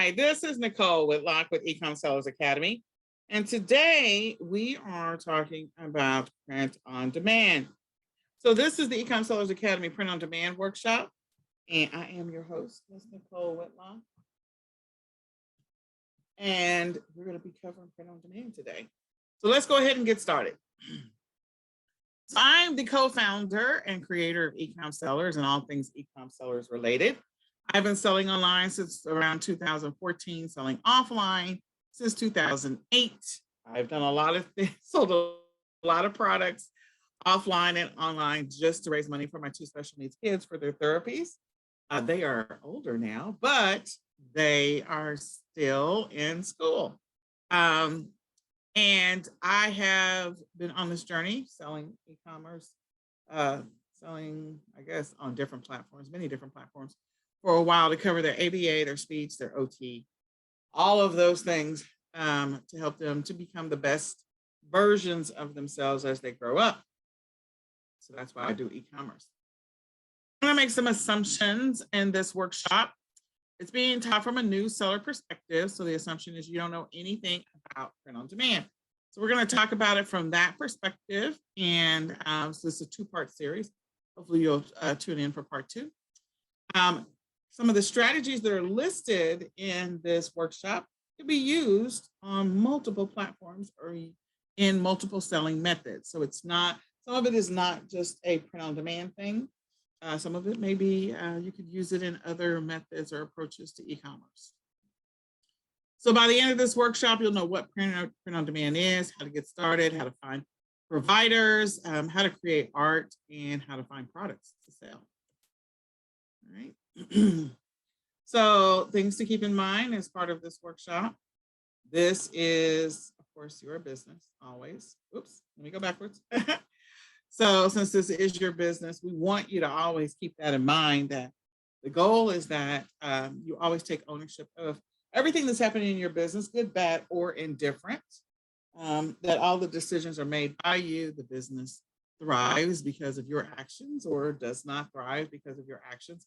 Hi, this is Nicole Whitlock with eCom Sellers Academy. And today we are talking about print on demand. So this is the eCom Sellers Academy print on demand workshop. And I am your host, Ms. Nicole Whitlock. And we're going to be covering print on demand today. So let's go ahead and get started. So I'm the co-founder and creator of eCom Sellers and all things eCom Sellers related. I've been selling online since around 2014, selling offline since 2008. I've done a lot of things, sold a lot of products offline and online just to raise money for my two special needs kids for their therapies. They are older now, but they are still in school. And I have been on this journey selling e-commerce, selling, I guess, on different platforms, many different platforms for a while to cover their ABA, their speech, their OT, all of those things to help them to become the best versions of themselves as they grow up. So that's why I do e-commerce. I'm going to make some assumptions in this workshop. It's being taught from a new seller perspective. So the assumption is you don't know anything about print on demand. So we're going to talk about it from that perspective. And so this is a two-part series. Hopefully you'll tune in for part two. Some of the strategies that are listed in this workshop can be used on multiple platforms or in multiple selling methods. So it's not, some of it is not just a print on demand thing. Some of it may be, you could use it in other methods or approaches to e-commerce. So by the end of this workshop, you'll know what print on demand is, how to get started, how to find providers, how to create art, and how to find products to sell. All right. So things to keep in mind as part of this workshop. This is, of course, your business always. Oops, let me go backwards. So since this is your business, we want you to always keep that in mind, that the goal is that you always take ownership of everything that's happening in your business, good, bad, or indifferent, that all the decisions are made by you. The business thrives because of your actions or does not thrive because of your actions.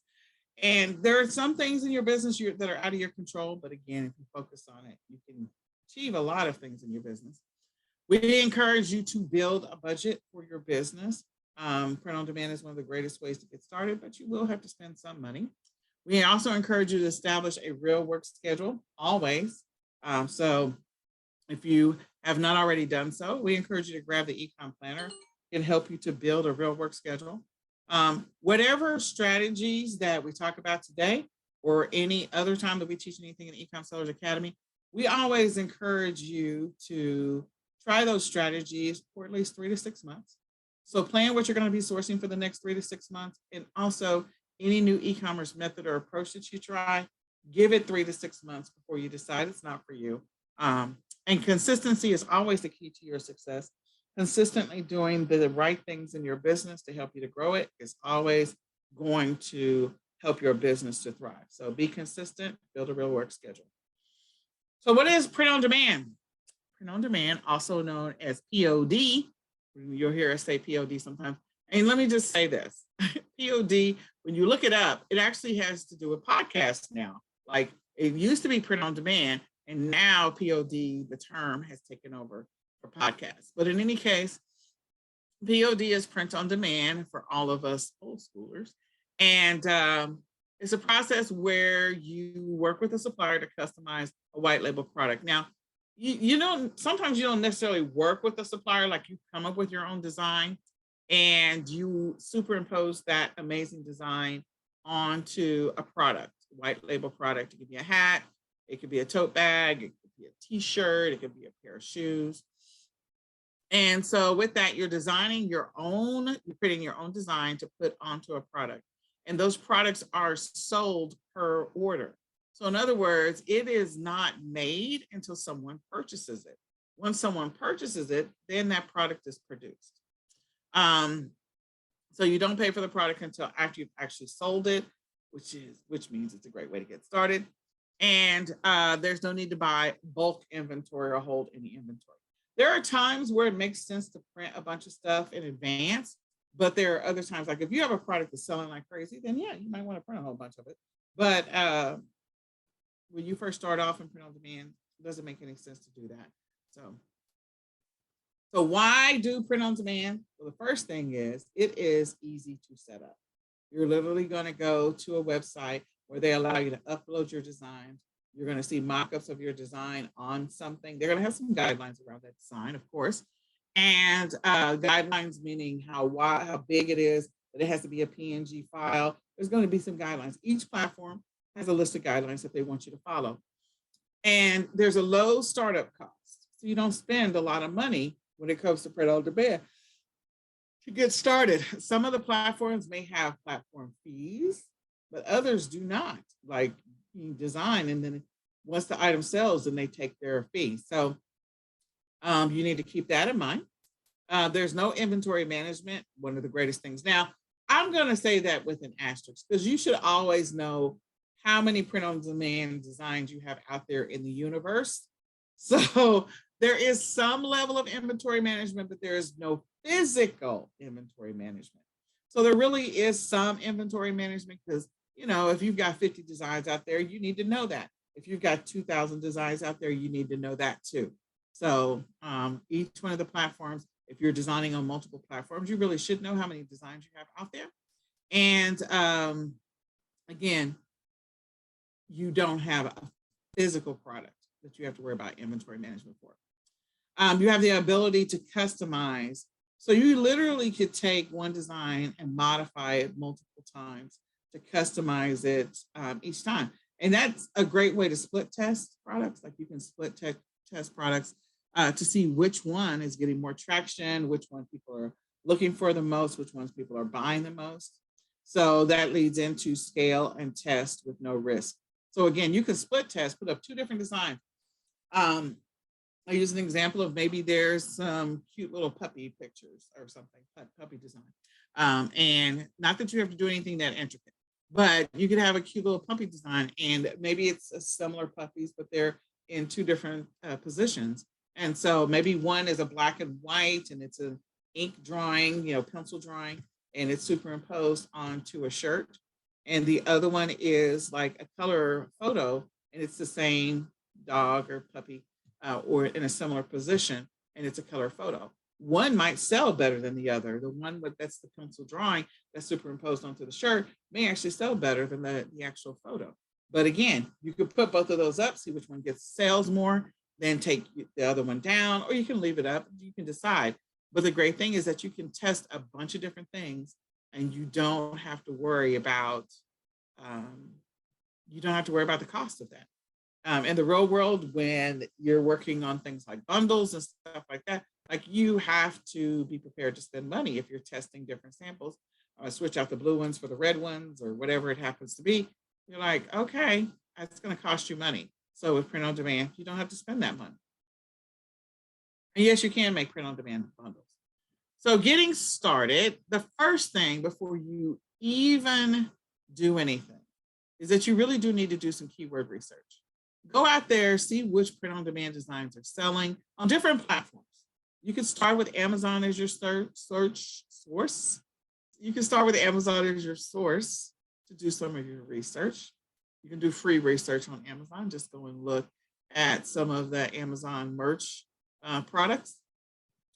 And there are some things in your business that are out of your control. But again, if you focus on it, you can achieve a lot of things in your business. We encourage you to build a budget for your business. Print on demand is one of the greatest ways to get started, but you will have to spend some money. We also encourage you to establish a real work schedule always. So if you have not already done so, we encourage you to grab the eCom planner. It can help you to build a real work schedule. Whatever strategies that we talk about today or any other time that we teach anything in eCom Sellers Academy, we always encourage you to try those strategies for at least 3 to 6 months. So plan what you're going to be sourcing for the next 3 to 6 months. And also any new e-commerce method or approach that you try, give it 3 to 6 months before you decide it's not for you. And consistency is always the key to your success. Consistently doing the right things in your business to help you to grow it is always going to help your business to thrive. So be consistent, build a real work schedule. So what is print on demand? Print on demand, also known as POD. You'll hear us say POD sometimes. And let me just say this, POD, when you look it up, it actually has to do with podcasts now. Like it used to be print on demand, and now POD, the term, has taken over for podcasts. But in any case, POD is print on demand for all of us old schoolers. And it's a process where you work with a supplier to customize a white label product. Now, you don't, sometimes you don't necessarily work with a supplier, like you come up with your own design and you superimpose that amazing design onto a product, white label product. It could be a hat, it could be a tote bag, it could be a t-shirt, it could be a pair of shoes. And so with that, you're designing your own, you're creating your own design to put onto a product. And those products are sold per order. So in other words, it is not made until someone purchases it. Once someone purchases it, then that product is produced. So you don't pay for the product until after you've actually sold it, which means it's a great way to get started. And there's no need to buy bulk inventory or hold any inventory. There are times where it makes sense to print a bunch of stuff in advance, but there are other times, like if you have a product that's selling like crazy, then yeah, you might want to print a whole bunch of it. But when you first start off in print on demand, it doesn't make any sense to do that. So why do print on demand? Well, the first thing is it is easy to set up. You're literally going to go to a website where they allow you to upload your design. You're going to see mock-ups of your design on something. They're going to have some guidelines around that design, of course. And guidelines meaning how wide, how big it is, that it has to be a PNG file. There's going to be some guidelines. Each platform has a list of guidelines that they want you to follow. And there's a low startup cost. So you don't spend a lot of money when it comes to print on demand to get started. Some of the platforms may have platform fees, but others do not. Like you design, and then once the item sells, then they take their fee. So you need to keep that in mind. There's no inventory management, one of the greatest things. Now, I'm going to say that with an asterisk, because you should always know how many print on demand designs you have out there in the universe. So there is some level of inventory management, but there is no physical inventory management. So there really is some inventory management because, you know, if you've got 50 designs out there, you need to know that. If you've got 2,000 designs out there, you need to know that too. So each one of the platforms, if you're designing on multiple platforms, you really should know how many designs you have out there. And again, you don't have a physical product that you have to worry about inventory management for. You have the ability to customize. So you literally could take one design and modify it multiple times to customize it each time. And that's a great way to split test products. Like you can split test products to see which one is getting more traction, which one people are looking for the most, which ones people are buying the most. So that leads into scale and test with no risk. So again, you can split test, put up 2 different designs. I use an example of maybe there's some cute little puppy pictures or something, puppy design. And not that you have to do anything that intricate, but you could have a cute little puppy design and maybe it's a similar puppies, but they're in 2 different positions. And so maybe one is a black and white and it's an ink drawing, you know, pencil drawing, and it's superimposed onto a shirt. And the other one is like a color photo and it's the same dog or puppy or in a similar position and it's a color photo. One might sell better than the other. The one that's the pencil drawing that's superimposed onto the shirt may actually sell better than the actual photo. But again, you could put both of those up, see which one gets sales more, then take the other one down, or you can leave it up, you can decide. But the great thing is that you can test a bunch of different things and you don't have to worry about the cost of that. In the real world, when you're working on things like bundles and stuff like that, like you have to be prepared to spend money if you're testing different samples, switch out the blue ones for the red ones or whatever it happens to be. You're like, okay, that's going to cost you money. So with print on demand, you don't have to spend that money. And yes, you can make print on demand bundles. So getting started, the first thing before you even do anything is that you really do need to do some keyword research. Go out there, see which print on demand designs are selling on different platforms. You can start with Amazon as your search source. You can start with Amazon as your source to do some of your research. You can do free research on Amazon. Just go and look at some of the Amazon merch products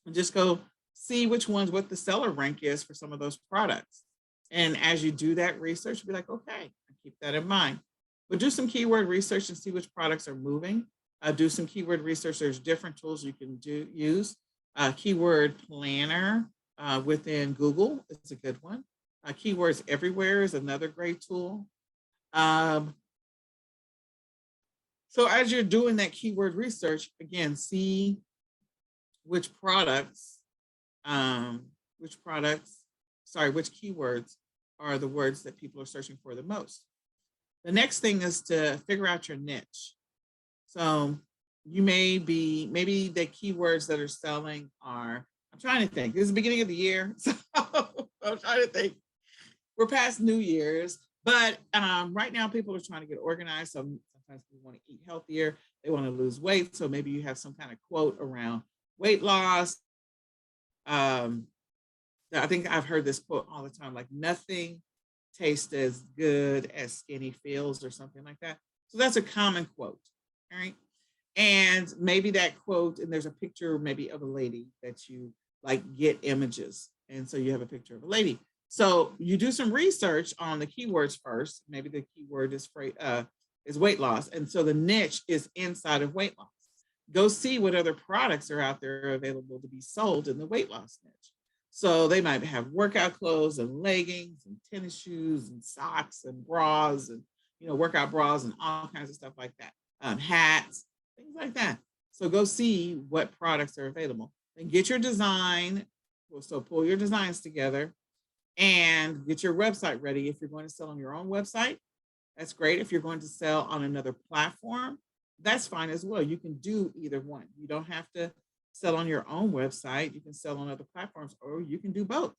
and just go see which ones, what the seller rank is for some of those products. And as you do that research, be like, okay, I keep that in mind. But do some keyword research and see which products are moving. Do some keyword research. There's different tools you can use. Keyword Planner within Google is a good one. Keywords Everywhere is another great tool. So as you're doing that keyword research, again, see which keywords are the words that people are searching for the most. The next thing is to figure out your niche. So you maybe the keywords that are selling are, I'm trying to think, this is the beginning of the year. So I'm trying to think. We're past New Year's, but right now people are trying to get organized. So sometimes people want to eat healthier. They want to lose weight. So maybe you have some kind of quote around weight loss. I think I've heard this quote all the time, like nothing tastes as good as skinny feels or something like that. So that's a common quote, all right? And maybe that quote, and there's a picture maybe of a lady that you like get images. And so you have a picture of a lady. So you do some research on the keywords first. Maybe the keyword is weight loss. And so the niche is inside of weight loss. Go see what other products are out there available to be sold in the weight loss niche. So they might have workout clothes and leggings and tennis shoes and socks and bras and workout bras and all kinds of stuff like that. Hats, things like that. So go see what products are available and get your design. So pull your designs together and get your website ready. If you're going to sell on your own website, that's great. If you're going to sell on another platform, that's fine as well. You can do either one. You don't have to sell on your own website. You can sell on other platforms, or you can do both.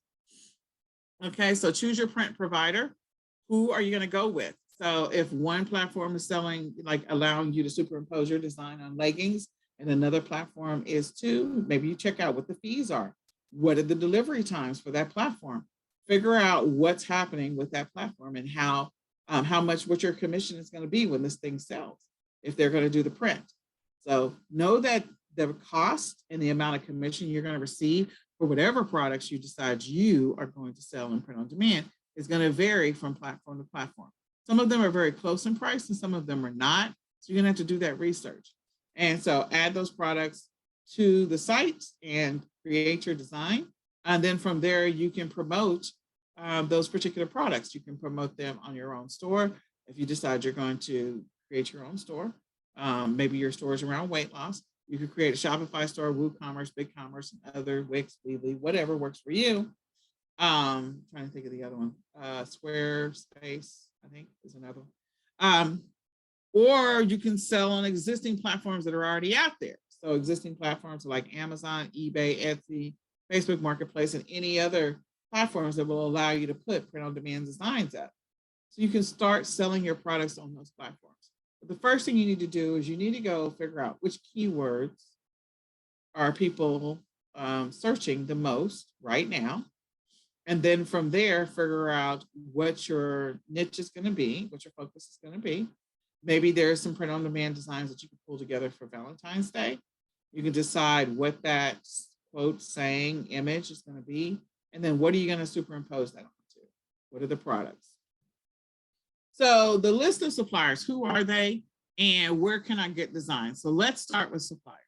Okay, so choose your print provider. Who are you going to go with? So if one platform is selling, like allowing you to superimpose your design on leggings, and another platform is too, maybe you check out what the fees are. What are the delivery times for that platform? Figure out what's happening with that platform and how much, what your commission is going to be when this thing sells, if they're going to do the print. So know that the cost and the amount of commission you're going to receive for whatever products you decide you are going to sell in print on demand is going to vary from platform to platform. Some of them are very close in price and some of them are not. So you're going to have to do that research. And so add those products to the site and create your design. And then from there, you can promote those particular products. You can promote them on your own store. If you decide you're going to create your own store, maybe your store is around weight loss, you could create a Shopify store, WooCommerce, BigCommerce, and other Wix, Weebly, whatever works for you. Trying to think of the other one. Squarespace, I think, is another one. Or you can sell on existing platforms that are already out there. So existing platforms like Amazon, eBay, Etsy, Facebook Marketplace, and any other platforms that will allow you to put print on demand designs up. So you can start selling your products on those platforms. But the first thing you need to do is you need to go figure out which keywords are people searching the most right now. And then from there, figure out what your niche is going to be, what your focus is going to be. Maybe there's some print on demand designs that you can pull together for Valentine's Day. You can decide what that quote, saying, image is going to be. And then what are you going to superimpose that onto? What are the products? So the list of suppliers, who are they and where can I get designs? So let's start with suppliers.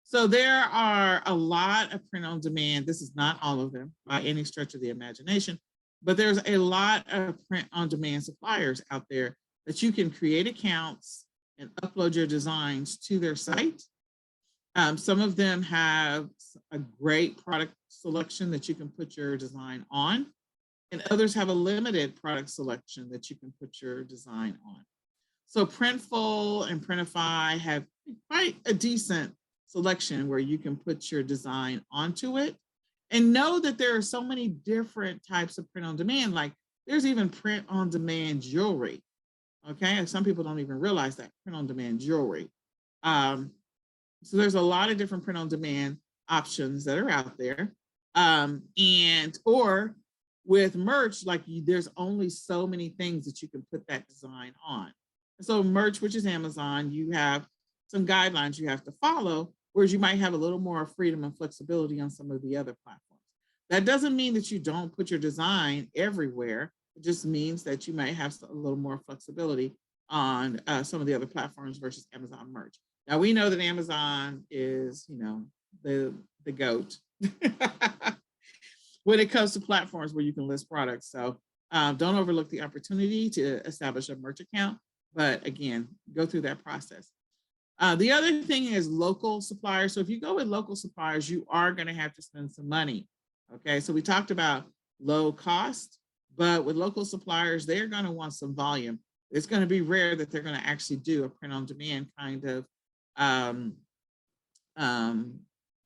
So there are a lot of print on demand. This is not all of them by any stretch of the imagination, but there's a lot of print on demand suppliers out there that you can create accounts and upload your designs to their site. Some of them have a great product selection that you can put your design on, and others have a limited product selection that you can put your design on. So Printful and Printify have quite a decent selection where you can put your design onto it. And know that there are so many different types of print on demand, like there's even print on demand jewelry. Okay, and some people don't even realize that, print on demand jewelry. So there's a lot of different print on demand options that are out there. Or with merch, like there's only so many things that you can put that design on. So merch, which is Amazon, you have some guidelines you have to follow, whereas you might have a little more freedom and flexibility on some of the other platforms. That doesn't mean that you don't put your design everywhere. It just means that you might have a little more flexibility on some of the other platforms versus Amazon merch. Now we know that Amazon is, the GOAT when it comes to platforms where you can list products. So don't overlook the opportunity to establish a merch account. But again, go through that process. The other thing is local suppliers. So if you go with local suppliers, you are going to have to spend some money. Okay, so we talked about low cost, but with local suppliers, they're going to want some volume. It's going to be rare that they're going to actually do a print on demand kind of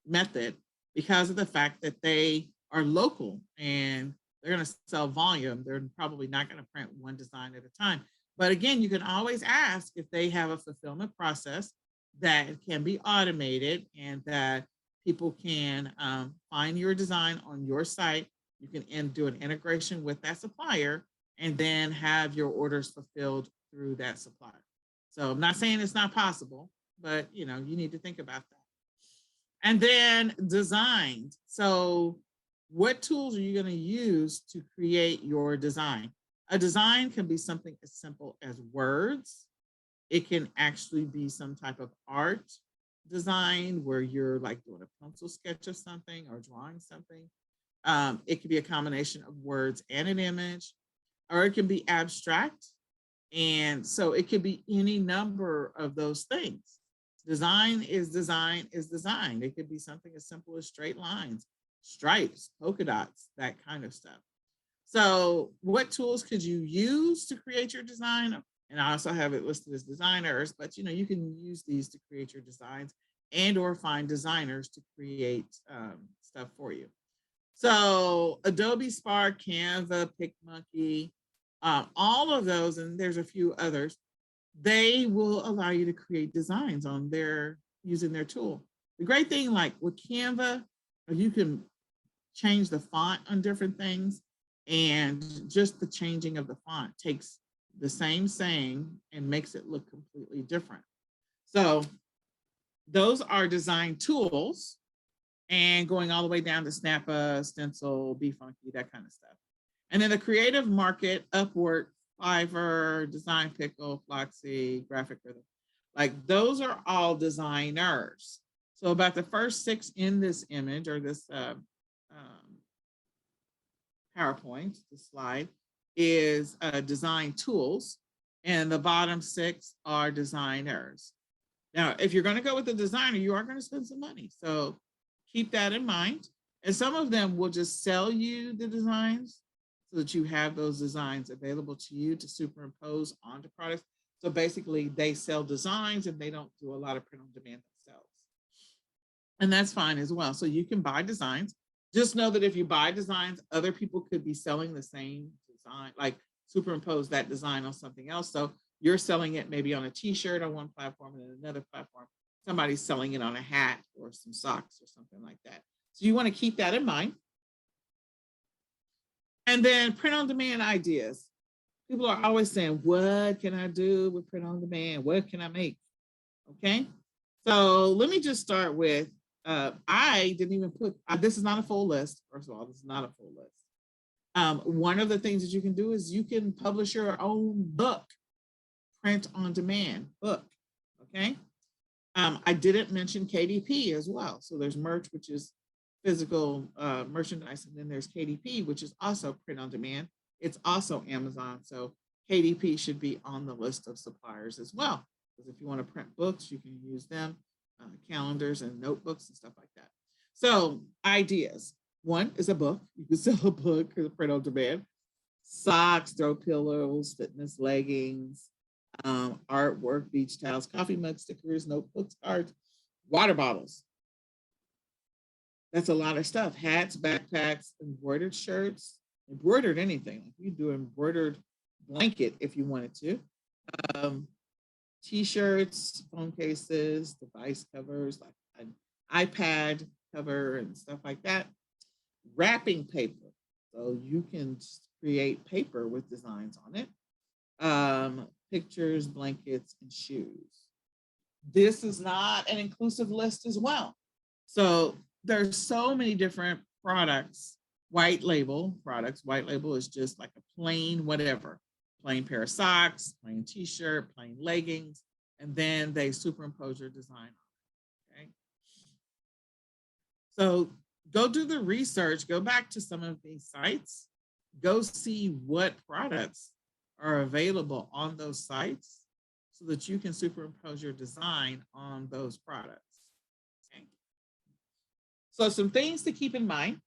method because of the fact that they are local and they're going to sell volume. They're probably not going to print one design at a time. But again, you can always ask if they have a fulfillment process that can be automated and that people can find your design on your site. You can do an integration with that supplier and then have your orders fulfilled through that supplier. So I'm not saying it's not possible, but you need to think about that. And then design. So what tools are you going to use to create your design? A design can be something as simple as words. It can actually be some type of art design where you're like doing a pencil sketch of something or drawing something. It could be a combination of words and an image, or it can be abstract. And so it could be any number of those things. Design is design is design. It could be something as simple as straight lines, stripes, polka dots, that kind of stuff. So what tools could you use to create your design? And I also have it listed as designers, but you can use these to create your designs and or find designers to create stuff for you. So Adobe Spark, Canva, PicMonkey, all of those, and there's a few others, they will allow you to create designs on using their tool. The great thing, like with Canva, you can change the font on different things, and just the changing of the font takes the same saying and makes it look completely different. So those are design tools, and going all the way down to Snappa, Stencil, BeFunky, that kind of stuff. And then the creative market, Upwork, Fiverr, Design Pickle, Floxy, Graphic Rhythm, like those are all designers. So about the first 6 in this image or this PowerPoint, the slide, is design tools, and the bottom 6 are designers. Now, if you're going to go with the designer, you are going to spend some money. So keep that in mind. And some of them will just sell you the designs so that you have those designs available to you to superimpose onto products. So basically, they sell designs and they don't do a lot of print on demand themselves. And that's fine as well. So you can buy designs. Just know that if you buy designs, other people could be selling the same design, like superimpose that design on something else. So you're selling it maybe on a t-shirt on one platform, and then another platform, somebody's selling it on a hat or some socks or something like that. So you want to keep that in mind. And then print on demand ideas. People are always saying, what can I do with print on demand? What can I make? Okay. So let me just start with, I didn't even put, this is not a full list. First of all, this is not a full list. One of the things that you can do is you can publish your own book, print on demand book. Okay. I didn't mention KDP as well. So there's merch, which is physical merchandise, and then there's KDP, which is also print on demand. It's also Amazon. So KDP should be on the list of suppliers as well. Because if you want to print books, you can use them, calendars and notebooks and stuff like that. So ideas. One is a book. You can sell a book, print on demand. Socks, throw pillows, fitness leggings, artwork, beach towels, coffee mugs, stickers, notebooks, cards, water bottles. That's a lot of stuff. Hats, backpacks, embroidered shirts, embroidered anything. Like you do embroidered blanket if you wanted to. T-shirts, phone cases, device covers, like an iPad cover and stuff like that. Wrapping paper. So you can create paper with designs on it. Pictures, blankets, and shoes. This is not an inclusive list as well. So there's so many different products, white label products. White label is just like a plain whatever, plain pair of socks, plain t-shirt, plain leggings, and then they superimpose your design on it, okay? So go do the research, go back to some of these sites, go see what products are available on those sites so that you can superimpose your design on those products. Okay. So some things to keep in mind.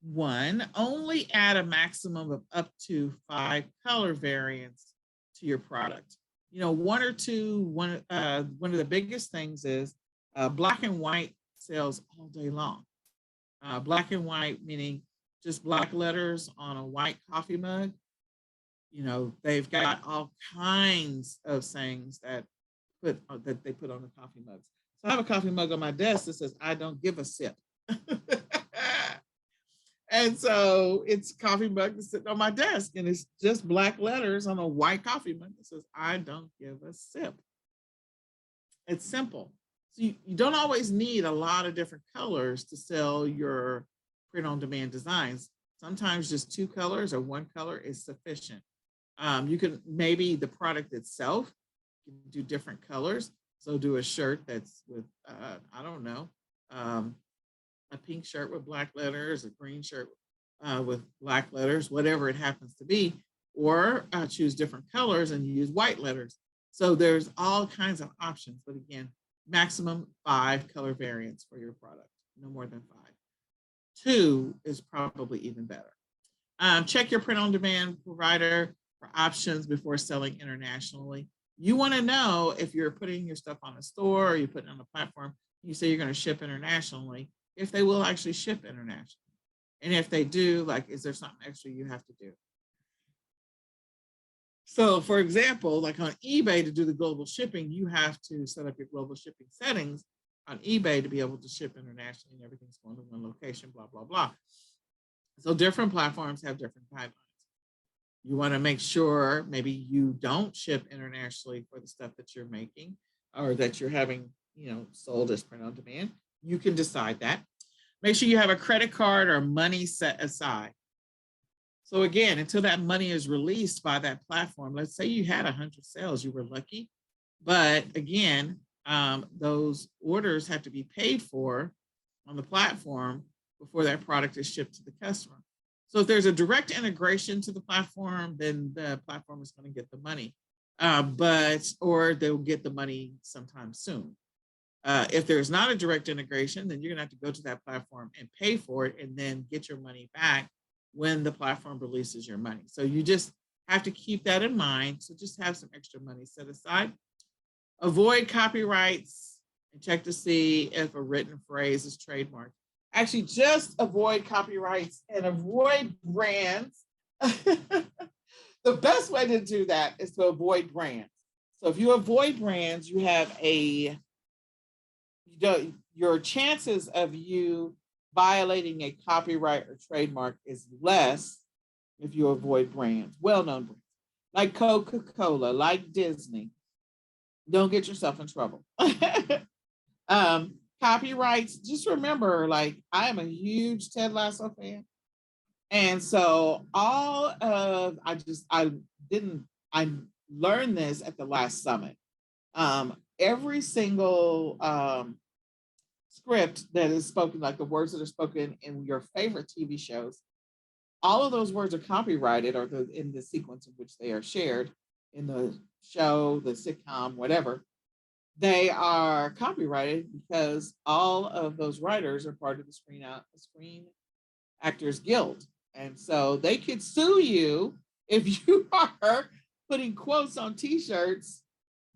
One, only add a maximum of up to 5 color variants to your product. One or two, one of the biggest things is black and white sells all day long. Black and white, meaning just black letters on a white coffee mug. They've got all kinds of sayings that they put on the coffee mugs. So I have a coffee mug on my desk that says, I don't give a sip. And so it's a coffee mug that's sitting on my desk, and it's just black letters on a white coffee mug that says, I don't give a sip. It's simple. So you don't always need a lot of different colors to sell your print on demand designs. Sometimes just 2 colors or 1 color is sufficient. You can maybe the product itself, you can do different colors. So do a shirt that's with, I don't know, a pink shirt with black letters, a green shirt with black letters, whatever it happens to be, or choose different colors and use white letters. So there's all kinds of options, but again, maximum 5 color variants for your product, no more than 5. 2 is probably even better. Check your print on demand provider for options before selling internationally. You want to know if you're putting your stuff on a store or you put it on a platform, you say you're going to ship internationally, if they will actually ship internationally. And if they do, like, is there something extra you have to do? So for example, like on eBay, to do the global shipping, you have to set up your global shipping settings on eBay to be able to ship internationally, and everything's going to one location, blah, blah, blah. So different platforms have different guidelines. You want to make sure maybe you don't ship internationally for the stuff that you're making or that you're having, sold as print on demand. You can decide that. Make sure you have a credit card or money set aside. So again, until that money is released by that platform, let's say you had 100 sales, you were lucky. But again, those orders have to be paid for on the platform before that product is shipped to the customer. So if there's a direct integration to the platform, then the platform is going to get the money, or they'll get the money sometime soon. If there's not a direct integration, then you're going to have to go to that platform and pay for it and then get your money back when the platform releases your money. So you just have to keep that in mind. So just have some extra money set aside. Avoid copyrights and check to see if a written phrase is trademarked. Actually, just avoid copyrights and avoid brands. The best way to do that is to avoid brands. So if you avoid brands, you have your chances of you violating a copyright or trademark is less if you avoid brands, well-known brands, like Coca-Cola, like Disney. Don't get yourself in trouble. Copyrights, just remember, like, I am a huge Ted Lasso fan. And so I learned this at the last summit. Every single script that is spoken, like the words that are spoken in your favorite TV shows, all of those words are copyrighted, or in the sequence in which they are shared in the show, the sitcom, whatever. They are copyrighted because all of those writers are part of the Screen Actors Guild. And so they could sue you if you are putting quotes on t-shirts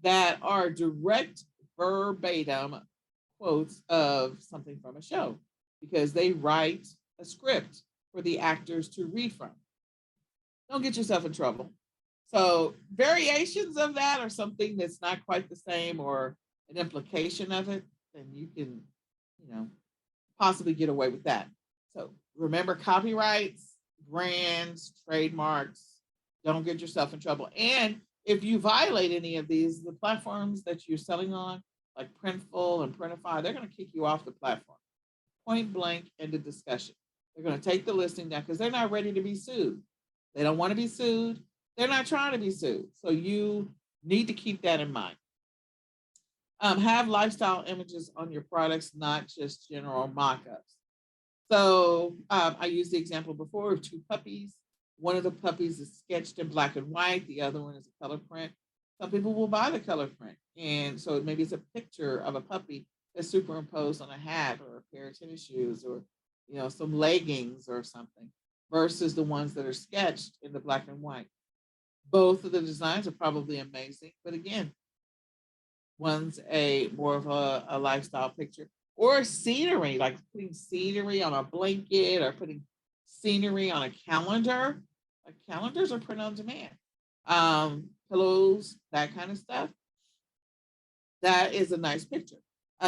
that are direct verbatim quotes of something from a show, because they write a script for the actors to read from. Don't get yourself in trouble. So variations of that are something that's not quite the same or an implication of it, then you can, possibly get away with that. So remember, copyrights, brands, trademarks, don't get yourself in trouble. And if you violate any of these, the platforms that you're selling on, like Printful and Printify, they're going to kick you off the platform. Point blank, end of discussion. They're going to take the listing down because they're not ready to be sued. They don't want to be sued. They're not trying to be sued. So you need to keep that in mind. Have lifestyle images on your products, not just general mock-ups. So I used the example before of 2 puppies. One of the puppies is sketched in black and white. The other one is a color print. Some people will buy the color print. And so maybe it's a picture of a puppy that's superimposed on a hat or a pair of tennis shoes or, some leggings or something, versus the ones that are sketched in the black and white. Both of the designs are probably amazing. But again, one's more of a lifestyle picture, or scenery, like putting scenery on a blanket or putting scenery on a calendar. Like calendars are print on demand. Pillows, that kind of stuff. That is a nice picture.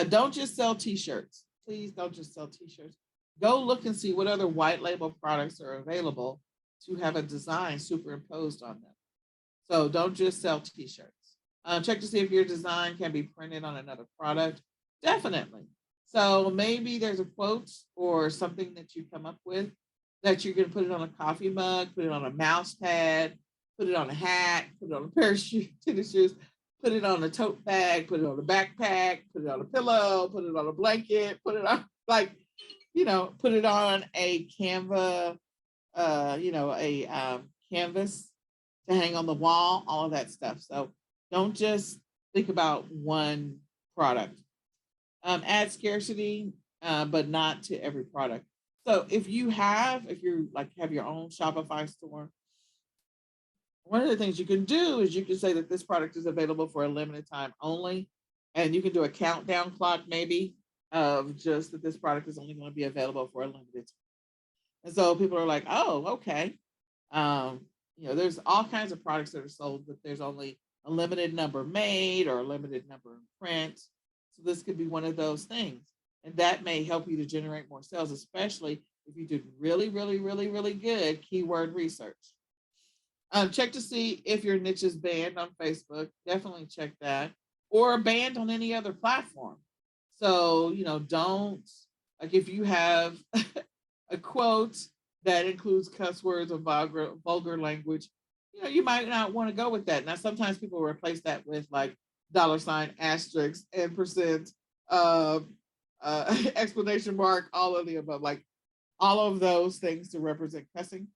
Don't just sell t-shirts. Please don't just sell t-shirts. Go look and see what other white label products are available to have a design superimposed on them. So don't just sell t-shirts. Check to see if your design can be printed on another product. Definitely. So maybe there's a quote or something that you come up with that you're going to put it on a coffee mug, put it on a mouse pad, put it on a hat, put it on a pair of tennis shoes, put it on a tote bag, put it on a backpack, put it on a pillow, put it on a blanket, put it on put it on a Canva, a canvas to hang on the wall, all of that stuff. So don't just think about one product. Add scarcity, but not to every product. So if you have your own Shopify store, one of the things you can do is you can say that this product is available for a limited time only, and you can do a countdown clock maybe of just that this product is only going to be available for a limited time. And so people are like, oh, okay. There's all kinds of products that are sold, but there's only a limited number made or a limited number in print. So this could be one of those things. And that may help you to generate more sales, especially if you did really, really, really, really good keyword research. Check to see if your niche is banned on Facebook. Definitely check that. Or banned on any other platform. So, don't, like if you have a quote that includes cuss words or vulgar language, you might not want to go with that. Now, sometimes people replace that with like $, asterisk, and percent, exclamation mark, all of the above, like all of those things to represent cussing.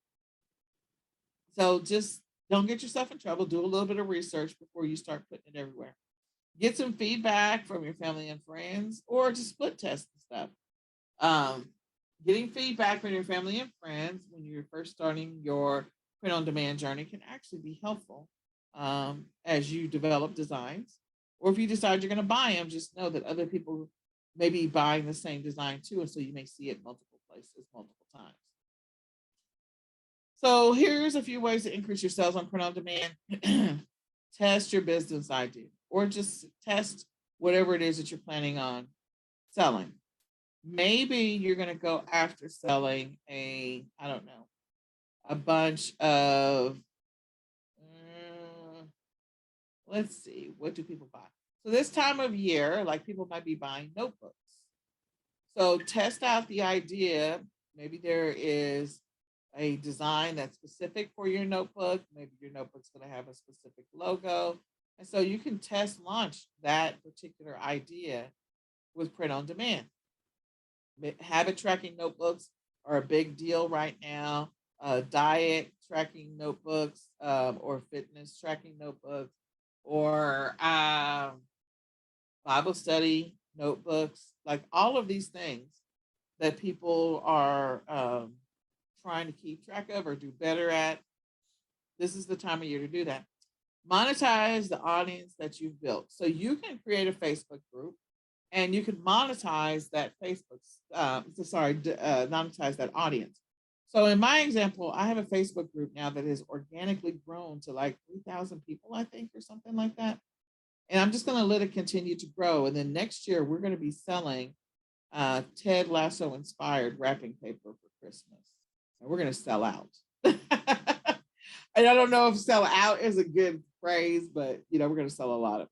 So just don't get yourself in trouble. Do a little bit of research before you start putting it everywhere. Get some feedback from your family and friends, or just split test the stuff. Getting feedback from your family and friends when you're first starting your print-on-demand journey can actually be helpful as you develop designs. Or if you decide you're going to buy them, just know that other people may be buying the same design too, and so you may see it multiple places, multiple times. So here's a few ways to increase your sales on print-on-demand. Test your business idea, or just test whatever it is that you're planning on selling. Maybe you're going to go after selling a bunch of, let's see, what do people buy? So this time of year, like people might be buying notebooks. So test out the idea. Maybe there is a design that's specific for your notebook. Maybe your notebook's going to have a specific logo. And so you can test launch that particular idea with print on demand. Habit tracking notebooks are a big deal right now. Diet tracking notebooks, or fitness tracking notebooks, or Bible study notebooks, like all of these things that people are trying to keep track of or do better at. This is the time of year to do that. Monetize the audience that you've built. So you can create a Facebook group and you can monetize that monetize that audience. So in my example, I have a Facebook group now that has organically grown to like 3,000 people, I think, or something like that. And I'm just going to let it continue to grow. And then next year, we're going to be selling Ted Lasso inspired wrapping paper for Christmas. And we're going to sell out. And I don't know if sell out is a good phrase, but we're going to sell a lot of it.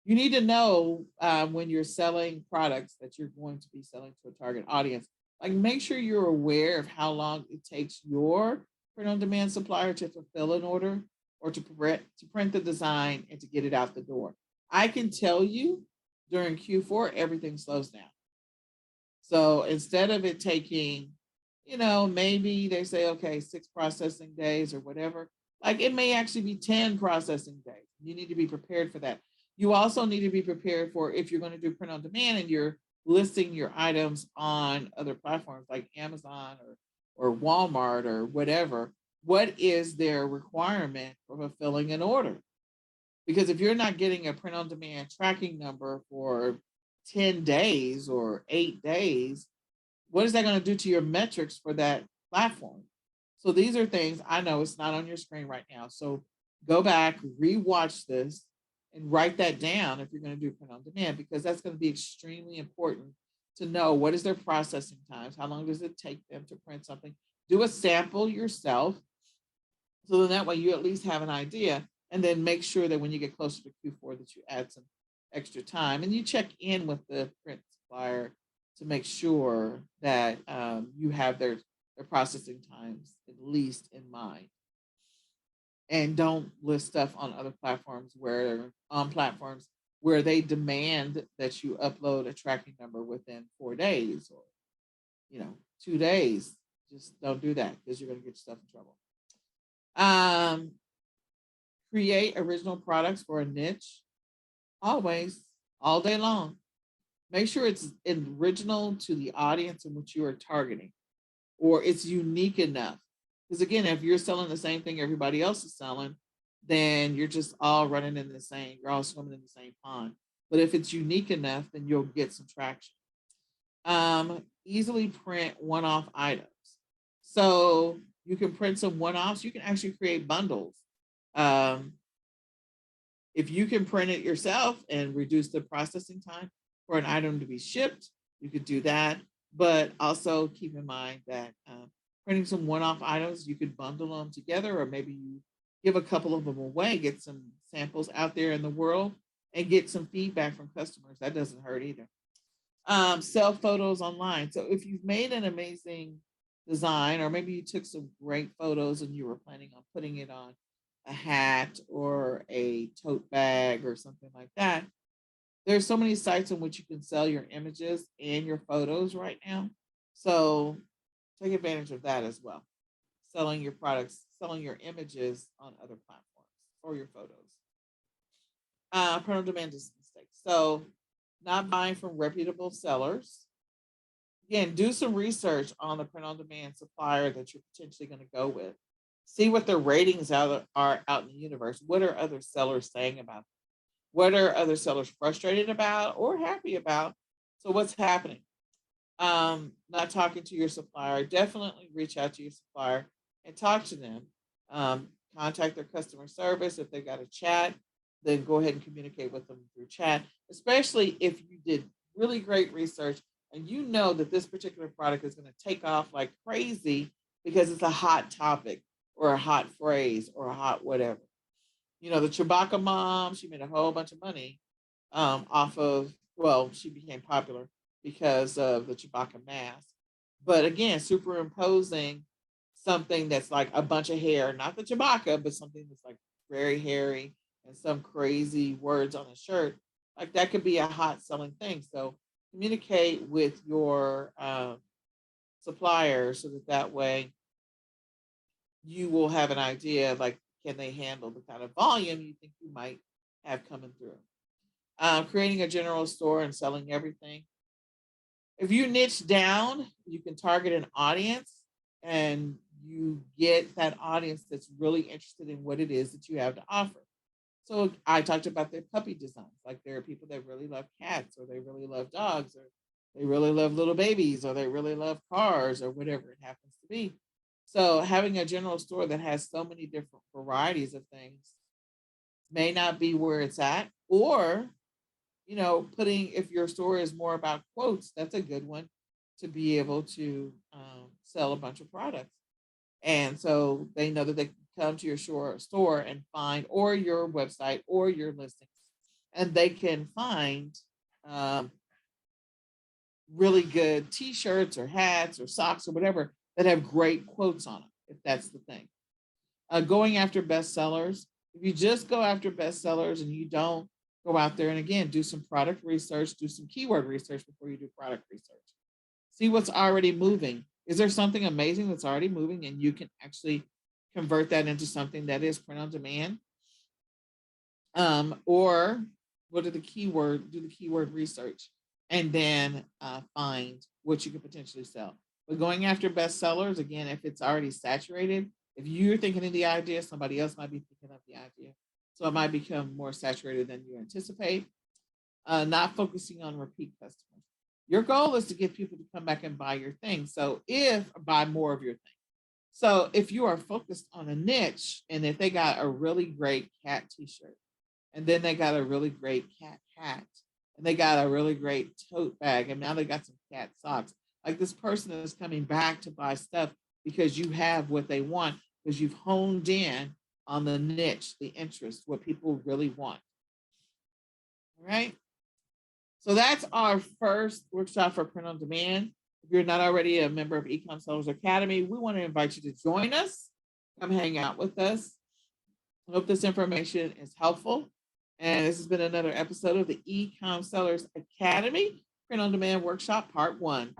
You need to know when you're selling products that you're going to be selling to a target audience. Like, make sure you're aware of how long it takes your print-on-demand supplier to fulfill an order or to print the design and to get it out the door. I can tell you during Q4, everything slows down. So instead of it taking, maybe they say, okay, 6 processing days or whatever, like it may actually be 10 processing days. You need to be prepared for that. You also need to be prepared for if you're going to do print on demand and you're listing your items on other platforms like Amazon or Walmart or whatever, what is their requirement for fulfilling an order? Because if you're not getting a print on demand tracking number for 10 days or 8 days, what is that going to do to your metrics for that platform? So these are things, I know it's not on your screen right now. So go back, rewatch this, and write that down if you're going to do print on demand, because that's going to be extremely important to know what is their processing times, how long does it take them to print something. Do a sample yourself, so then that way you at least have an idea, and then make sure that when you get closer to Q4 that you add some extra time and you check in with the print supplier to make sure that you have their processing times at least in mind. And don't list stuff on other platforms where on platforms where they demand that you upload a tracking number within 4 days or 2 days. Just don't do that because you're going to get yourself in trouble. Um, Create original products for a niche, always, all day long. Make sure it's original to the audience in which you are targeting, or it's unique enough. Because again, if you're selling the same thing everybody else is selling, then you're just all running in the same, you're all swimming in the same pond. But if it's unique enough, then you'll get some traction. Easily print one-off items. So you can print some one-offs. You can actually create bundles. If you can print it yourself and reduce the processing time for an item to be shipped, you could do that. But also keep in mind that printing some one-off items, you could bundle them together, or maybe you give a couple of them away, get some samples out there in the world, and get some feedback from customers. That doesn't hurt either. Sell photos online. So if you've made an amazing design, or maybe you took some great photos and you were planning on putting it on a hat or a tote bag or something like that, there's so many sites in which you can sell your images and your photos right now. So take advantage of that as well. Selling your products, selling your images on other platforms or your photos. Print on demand is a mistake. So not buying from reputable sellers. Again, do some research on the print on demand supplier that you're potentially going to go with. See what their ratings are out in the universe. What are other sellers saying about them? What are other sellers frustrated about or happy about? So what's happening? Not talking to your supplier, definitely reach out to your supplier and talk to them. Contact their customer service. If they've got a chat, then go ahead and communicate with them through chat, especially if you did really great research and you know that this particular product is going to take off like crazy because it's a hot topic or a hot phrase or a hot whatever. The Chewbacca mom, she made a whole bunch of money off of, well, she became popular because of the Chewbacca mask. But again, superimposing something that's like a bunch of hair, not the Chewbacca, but something that's like very hairy and some crazy words on a shirt, like that could be a hot selling thing. So communicate with your supplier so that way you will have an idea of like, can they handle the kind of volume you think you might have coming through? Creating a general store and selling everything. If you niche down, you can target an audience and you get that audience that's really interested in what it is that you have to offer. So I talked about their puppy designs. Like there are people that really love cats, or they really love dogs, or they really love little babies, or they really love cars, or whatever it happens to be. So having a general store that has so many different varieties of things may not be where it's at, or putting, if your store is more about quotes, that's a good one to be able to sell a bunch of products. And so they know that they can come to your store and find, or your website or your listings, and they can find really good t-shirts or hats or socks or whatever that have great quotes on them, if that's the thing. Going after bestsellers. If you just go after bestsellers and you don't go out there and again, do some product research, do some keyword research before you do product research. See what's already moving. Is there something amazing that's already moving and you can actually convert that into something that is print on demand? Or what are the keyword, do the keyword research and then find what you could potentially sell. But going after bestsellers, again, if it's already saturated, if you're thinking of the idea, somebody else might be thinking of the idea. So it might become more saturated than you anticipate. Not focusing on repeat customers. Your goal is to get people to come back and buy your thing. So buy more of your thing. So if you are focused on a niche, and if they got a really great cat t-shirt, and then they got a really great cat hat, and they got a really great tote bag, and now they got some cat socks. Like this person is coming back to buy stuff because you have what they want, because you've honed in on the niche, the interest, what people really want. All right. So that's our first workshop for print on demand. If you're not already a member of eCom Sellers Academy, we want to invite you to join us. Come hang out with us. I hope this information is helpful. And this has been another episode of the eCom Sellers Academy Print on Demand Workshop Part 1.